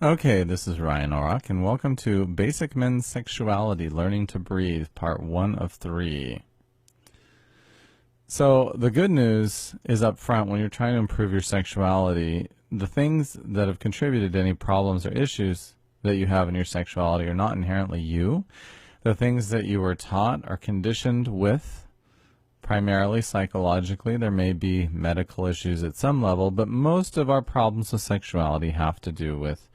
Okay, this is Ryan Auroch, and welcome to Basic Men's Sexuality Learning to Breathe, Part 1 of 3. So, the good news is up front when you're trying to improve your sexuality, the things that have contributed to any problems or issues that you have in your sexuality are not inherently you. The things that you were taught are conditioned with, primarily psychologically. There may be medical issues at some level, but most of our problems with sexuality have to do with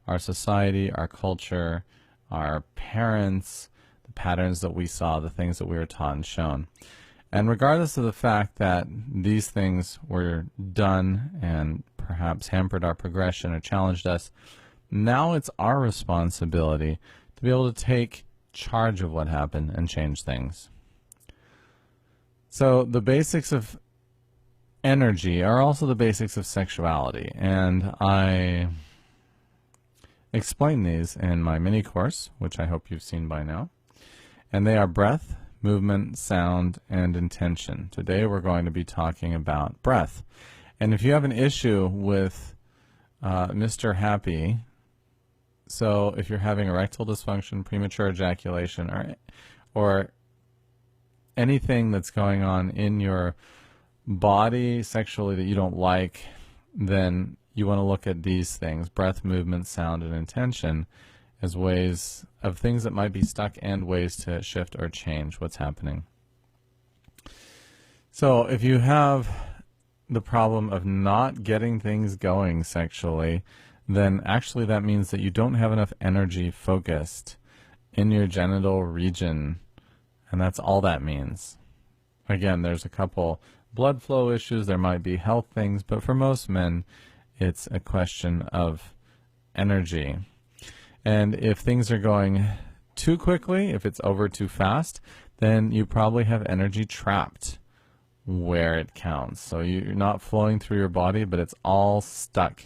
our society, our culture, our parents, the patterns that we saw, the things that we were taught and shown. And regardless of the fact that these things were done and perhaps hampered our progression or challenged us, now it's our responsibility to be able to take charge of what happened and change things. So the basics of energy are also the basics of sexuality, and I explain these in my mini course, which I hope you've seen by now. And they are breath, movement, sound, and intention. Today we're going to be talking about breath. And if you have an issue with Mr. Happy, so if you're having erectile dysfunction, premature ejaculation, or anything that's going on in your body sexually that you don't like, then you want to look at these things, breath, movement, sound, and intention, as ways of things that might be stuck and ways to shift or change what's happening. So if you have the problem of not getting things going sexually, then actually that means that you don't have enough energy focused in your genital region, and that's all that means. Again, there's a couple blood flow issues, there might be health things, but for most men, it's a question of energy. And if things are going too quickly, if it's over too fast, then you probably have energy trapped where it counts. So you're not flowing through your body, but it's all stuck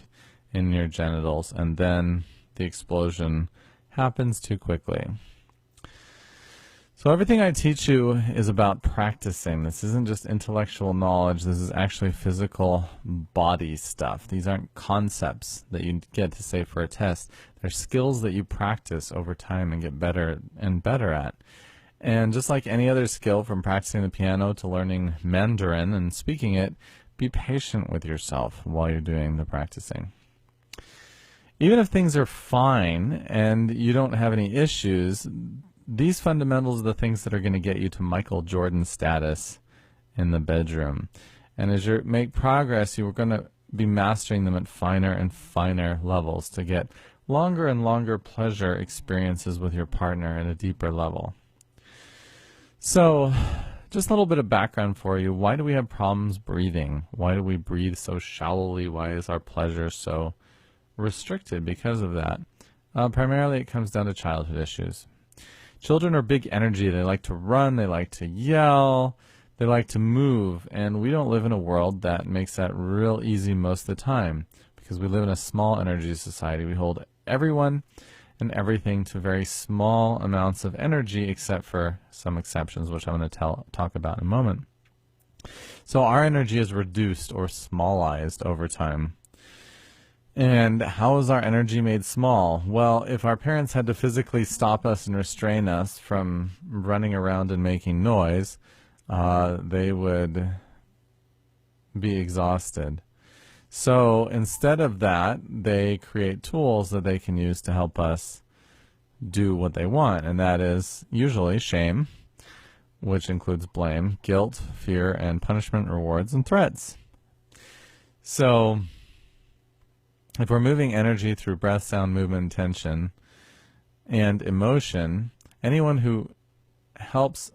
in your genitals, and then the explosion happens too quickly. So everything I teach you is about practicing. This isn't just intellectual knowledge. This is actually physical body stuff. These aren't concepts that you get to say for a test. They're skills that you practice over time and get better and better at. And just like any other skill, from practicing the piano to learning Mandarin and speaking it, be patient with yourself while you're doing the practicing. Even if things are fine and you don't have any issues, these fundamentals are the things that are going to get you to Michael Jordan status in the bedroom. And as you make progress, you're going to be mastering them at finer and finer levels to get longer and longer pleasure experiences with your partner at a deeper level. So, just a little bit of background for you. Why do we have problems breathing? Why do we breathe so shallowly? Why is our pleasure so restricted because of that? Primarily, it comes down to childhood issues. Children are big energy. They like to run, they like to yell, they like to move, and we don't live in a world that makes that real easy most of the time, because we live in a small energy society. We hold everyone and everything to very small amounts of energy, except for some exceptions, which I'm going to talk about in a moment. So our energy is reduced or smallized over time. And how is our energy made small? Well, if our parents had to physically stop us and restrain us from running around and making noise, they would be exhausted. So instead of that, they create tools that they can use to help us do what they want, and that is usually shame, which includes blame, guilt, fear, and punishment, rewards, and threats. So if we're moving energy through breath, sound, movement, intention, and emotion, anyone who helps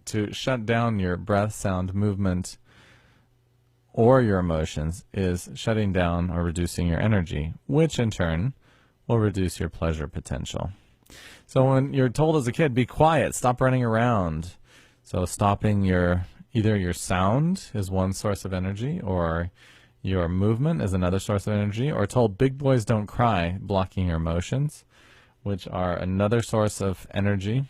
to shut down your breath, sound, movement, or your emotions is shutting down or reducing your energy, which in turn will reduce your pleasure potential. So when you're told as a kid, be quiet, stop running around, so stopping either your sound is one source of energy, or your movement is another source of energy, or told big boys don't cry, blocking your emotions, which are another source of energy,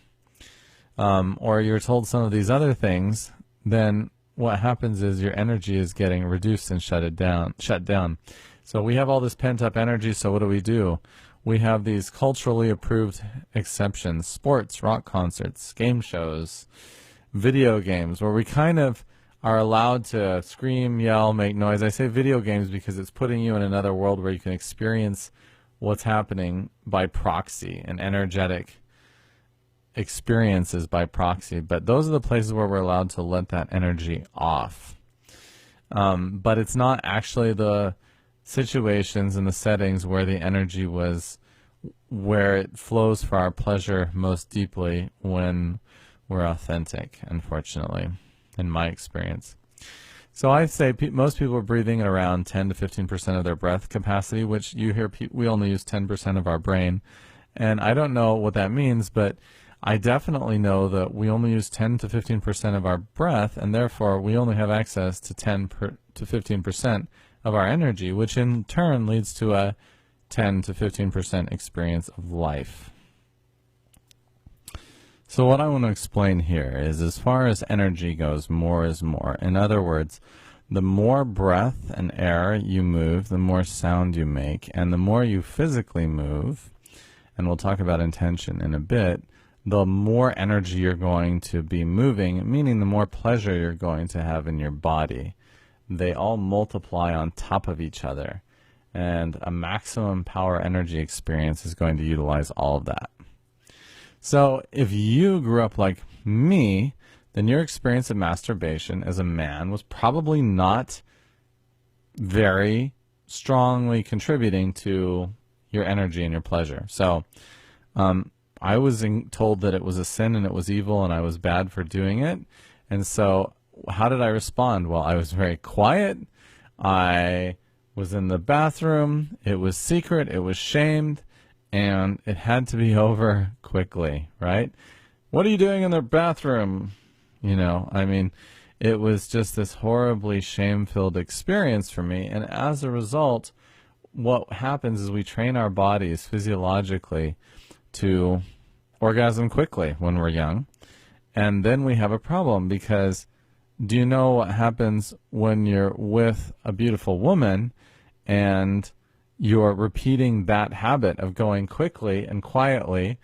or you're told some of these other things, then what happens is your energy is getting reduced and shut down. So So we have all this pent-up energy, so what do? We have these culturally approved exceptions: sports, rock concerts, game shows, video games, where we kind of are allowed to scream, yell, make noise. I say video games because it's putting you in another world where you can experience what's happening by proxy, and energetic experiences by proxy. But those are the places where we're allowed to let that energy off. But it's not actually the situations and the settings where the energy was, where it flows for our pleasure most deeply when we're authentic, unfortunately, in my experience. So I say most people are breathing at around 10 to 15% of their breath capacity, which you hear we only use 10% of our brain. And I don't know what that means, but I definitely know that we only use 10 to 15% of our breath, and therefore we only have access to 10 to 15% of our energy, which in turn leads to a 10 to 15% experience of life. So what I want to explain here is, as far as energy goes, more is more. In other words, the more breath and air you move, the more sound you make, and the more you physically move, and we'll talk about intention in a bit, the more energy you're going to be moving, meaning the more pleasure you're going to have in your body. They all multiply on top of each other, and a maximum power energy experience is going to utilize all of that. So if you grew up like me, then your experience of masturbation as a man was probably not very strongly contributing to your energy and your pleasure. So I was told that it was a sin and it was evil and I was bad for doing it. And so how did I respond? Well, I was very quiet. I was in the bathroom. It was secret. It was shamed. And it had to be over quickly, right? What are you doing in the bathroom? You know, I mean, it was just this horribly shame-filled experience for me. And as a result, what happens is we train our bodies physiologically to orgasm quickly when we're young. And then we have a problem, because do you know what happens when you're with a beautiful woman and you're repeating that habit of going quickly and quietly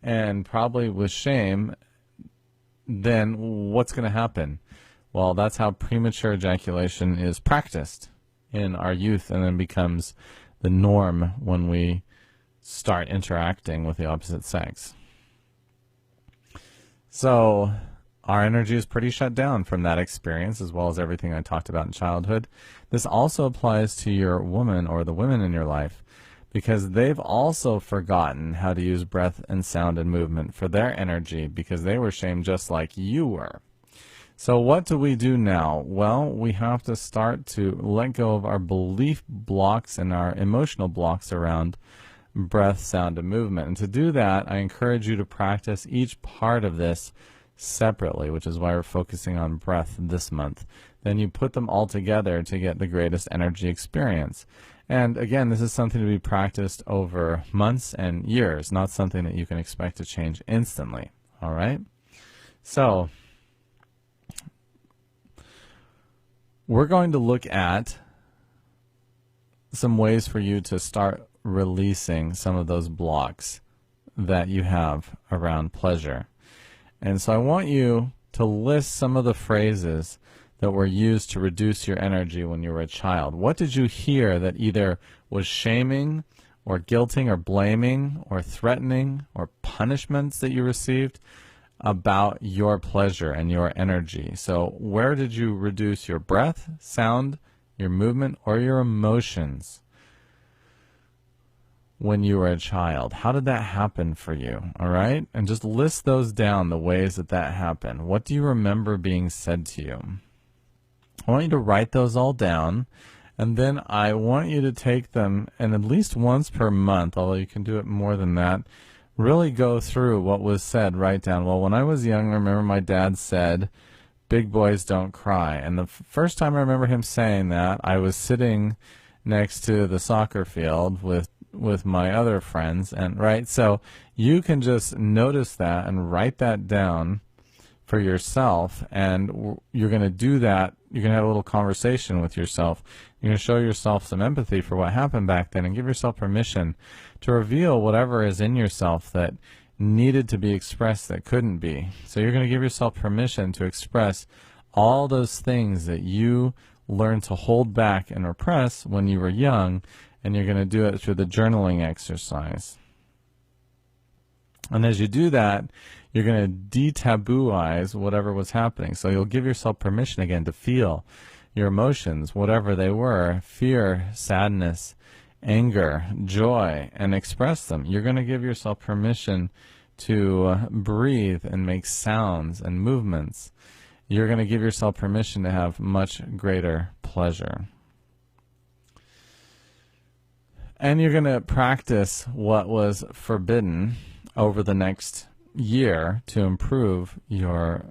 and probably with shame? Then what's going to happen? Well, that's how premature ejaculation is practiced in our youth, and then becomes the norm when we start interacting with the opposite sex. So our energy is pretty shut down from that experience, as well as everything I talked about in childhood. This also applies to your woman or the women in your life, because they've also forgotten how to use breath and sound and movement for their energy, because they were shamed just like you were. So what do we do now? Well, we have to start to let go of our belief blocks and our emotional blocks around breath, sound, and movement. And to do that, I encourage you to practice each part of this separately, which is why we're focusing on breath this month. Then you put them all together to get the greatest energy experience. And again, this is something to be practiced over months and years, not something that you can expect to change instantly. All right? So we're going to look at some ways for you to start releasing some of those blocks that you have around pleasure. And so I want you to list some of the phrases that were used to reduce your energy when you were a child. What did you hear that either was shaming or guilting or blaming or threatening, or punishments that you received about your pleasure and your energy? So where did you reduce your breath, sound, your movement, or your emotions when you were a child? How did that happen for you? All right? And just list those down, the ways that that happened. What do you remember being said to you? I want you to write those all down, and then I want you to take them, and at least once per month, although you can do it more than that, really go through what was said. Write down, well, when I was young, I remember my dad said, big boys don't cry. And the first time I remember him saying that, I was sitting next to the soccer field with my other friends, and right, so you can just notice that and write that down for yourself, and you're going to do that. You're going to have a little conversation with yourself. You're going to show yourself some empathy for what happened back then and give yourself permission to reveal whatever is in yourself that needed to be expressed that couldn't be. So you're going to give yourself permission to express all those things that you learned to hold back and repress when you were young, and you're going to do it through the journaling exercise. And as you do that, you're going to de-tabooize whatever was happening. So you'll give yourself permission again to feel your emotions, whatever they were, fear, sadness, anger, joy, and express them. You're going to give yourself permission to breathe and make sounds and movements. You're going to give yourself permission to have much greater pleasure. And you're going to practice what was forbidden over the next year to improve your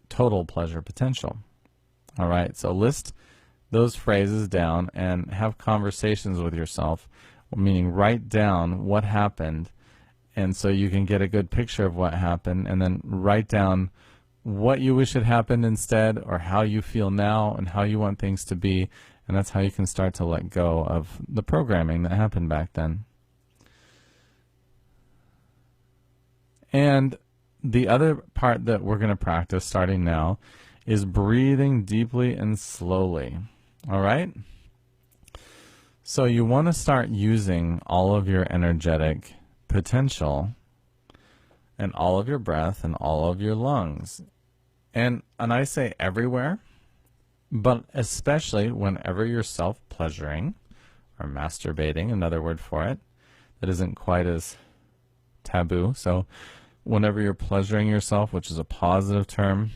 total pleasure potential. All right, so list those phrases down and have conversations with yourself, meaning write down what happened, and so you can get a good picture of what happened, and then write down what you wish had happened instead, or how you feel now and how you want things to be, and that's how you can start to let go of the programming that happened back then. And the other part that we're going to practice starting now is breathing deeply and slowly. All right? So you want to start using all of your energetic potential and all of your breath and all of your lungs. And I say everywhere, but especially whenever you're self-pleasuring or masturbating, another word for it, that isn't quite as taboo. So whenever you're pleasuring yourself, which is a positive term,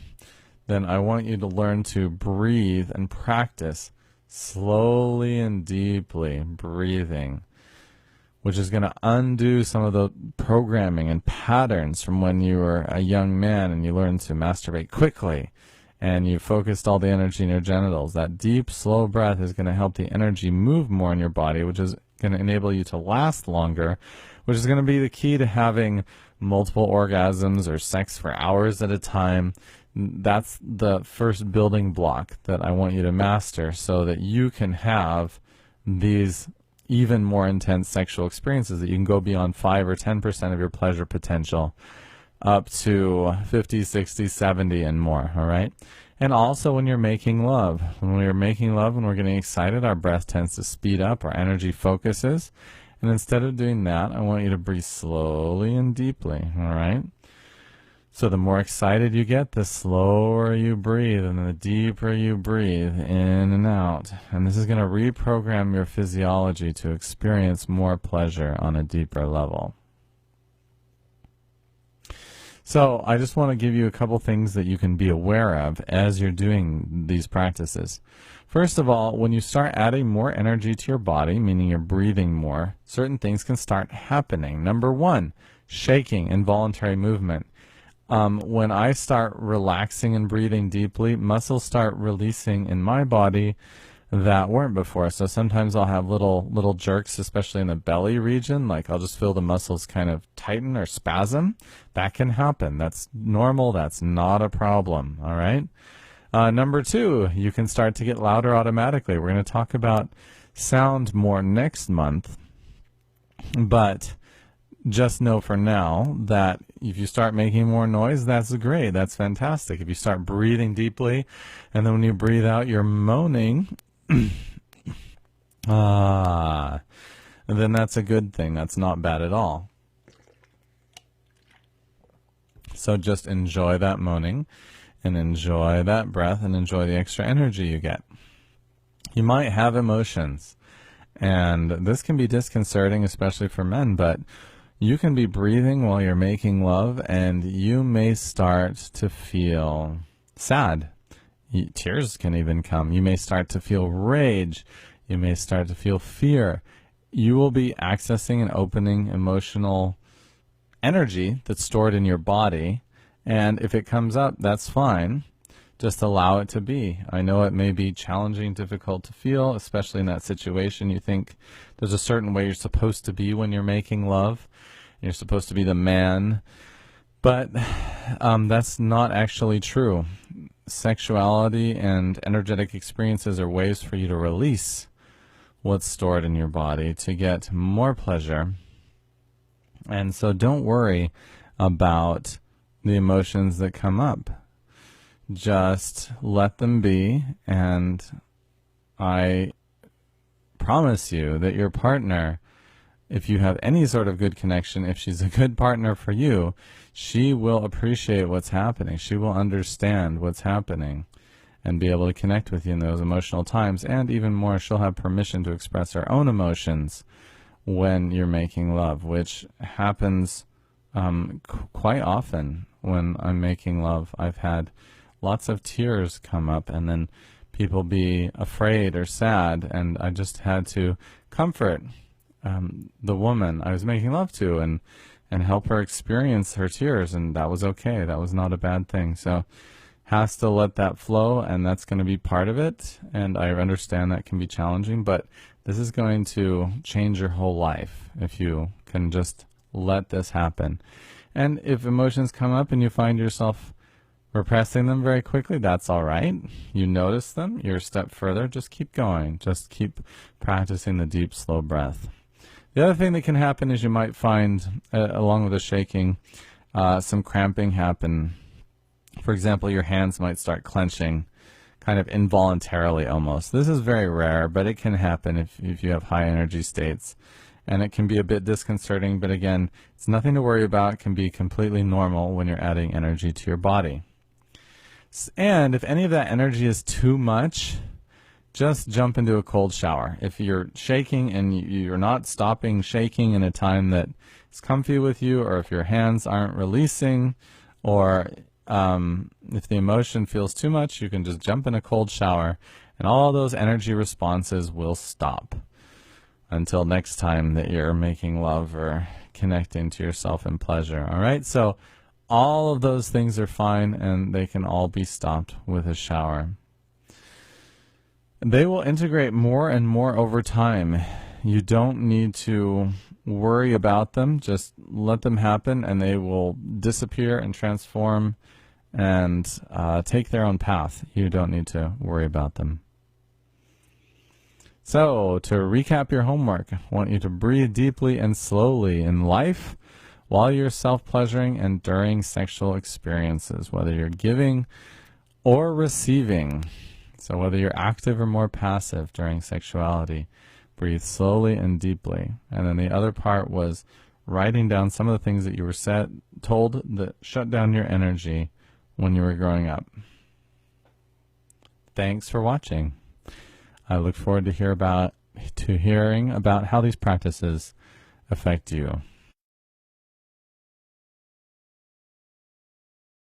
then I want you to learn to breathe and practice slowly and deeply breathing, which is going to undo some of the programming and patterns from when you were a young man and you learned to masturbate quickly and you focused all the energy in your genitals. That deep, slow breath is going to help the energy move more in your body, which is going to enable you to last longer, which is going to be the key to having multiple orgasms or sex for hours at a time. That's the first building block that I want you to master so that you can have these even more intense sexual experiences, that you can go beyond 5 or 10% of your pleasure potential up to 50, 60, 70 and more, all right? And also when you're making love. When we're making love, when we're getting excited, our breath tends to speed up, our energy focuses. And instead of doing that, I want you to breathe slowly and deeply, all right? So the more excited you get, the slower you breathe, and the deeper you breathe in and out. And this is going to reprogram your physiology to experience more pleasure on a deeper level. So I just want to give you a couple things that you can be aware of as you're doing these practices. First of all, when you start adding more energy to your body, meaning you're breathing more, certain things can start happening. Number one, shaking, involuntary movement. When I start relaxing and breathing deeply, muscles start releasing in my body that weren't before. So sometimes I'll have little jerks, especially in the belly region, like I'll just feel the muscles kind of tighten or spasm. That can happen. That's normal. That's not a problem. All right. Number two, you can start to get louder automatically. We're going to talk about sound more next month, but just know for now that if you start making more noise, that's great. That's fantastic. If you start breathing deeply, and then when you breathe out, you're moaning, then that's a good thing. That's not bad at all. So just enjoy that moaning and enjoy that breath and enjoy the extra energy you get. You might have emotions, and this can be disconcerting, especially for men, but you can be breathing while you're making love, and you may start to feel sad. Tears can even come. You may start to feel rage. You may start to feel fear. You will be accessing and opening emotional energy that's stored in your body, and if it comes up, that's fine. Just allow it to be. I know it may be challenging, difficult to feel, especially in that situation. You think there's a certain way you're supposed to be when you're making love. You're supposed to be the man But that's not actually true. Sexuality and energetic experiences are ways for you to release what's stored in your body to get more pleasure. And so don't worry about the emotions that come up. Just let them be, and I promise you that your partner, if you have any sort of good connection, if she's a good partner for you, she will appreciate what's happening. She will understand what's happening and be able to connect with you in those emotional times. And even more, she'll have permission to express her own emotions when you're making love, which happens quite often when I'm making love. I've had lots of tears come up, and then people be afraid or sad, and I just had to comfort the woman I was making love to and help her experience her tears, and that was okay. That was not a bad thing. So has to let that flow, and that's going to be part of it, and I understand that can be challenging, but this is going to change your whole life if you can just let this happen. And if emotions come up and you find yourself repressing them very quickly, that's all right. You notice them, you're a step further, just keep going. Just keep practicing the deep, slow breath. The other thing that can happen is you might find, along with the shaking, some cramping happen. For example, your hands might start clenching, kind of involuntarily almost. This is very rare, but it can happen if you have high energy states. And it can be a bit disconcerting, but again, it's nothing to worry about. It can be completely normal when you're adding energy to your body. And if any of that energy is too much, just jump into a cold shower. If you're shaking and you're not stopping shaking in a time that is comfy with you, or if your hands aren't releasing, or if the emotion feels too much, you can just jump in a cold shower, and all those energy responses will stop until next time that you're making love or connecting to yourself in pleasure. All right? So all of those things are fine, and they can all be stopped with a shower. They will integrate more and more over time. You don't need to worry about them. Just let them happen, and they will disappear and transform and take their own path. You don't need to worry about them. So, to recap your homework, I want you to breathe deeply and slowly in life while you're self-pleasuring and during sexual experiences, whether you're giving or receiving. So whether you're active or more passive during sexuality, breathe slowly and deeply. And then the other part was writing down some of the things that you were told that shut down your energy when you were growing up. Thanks for watching. I look forward to hearing about how these practices affect you.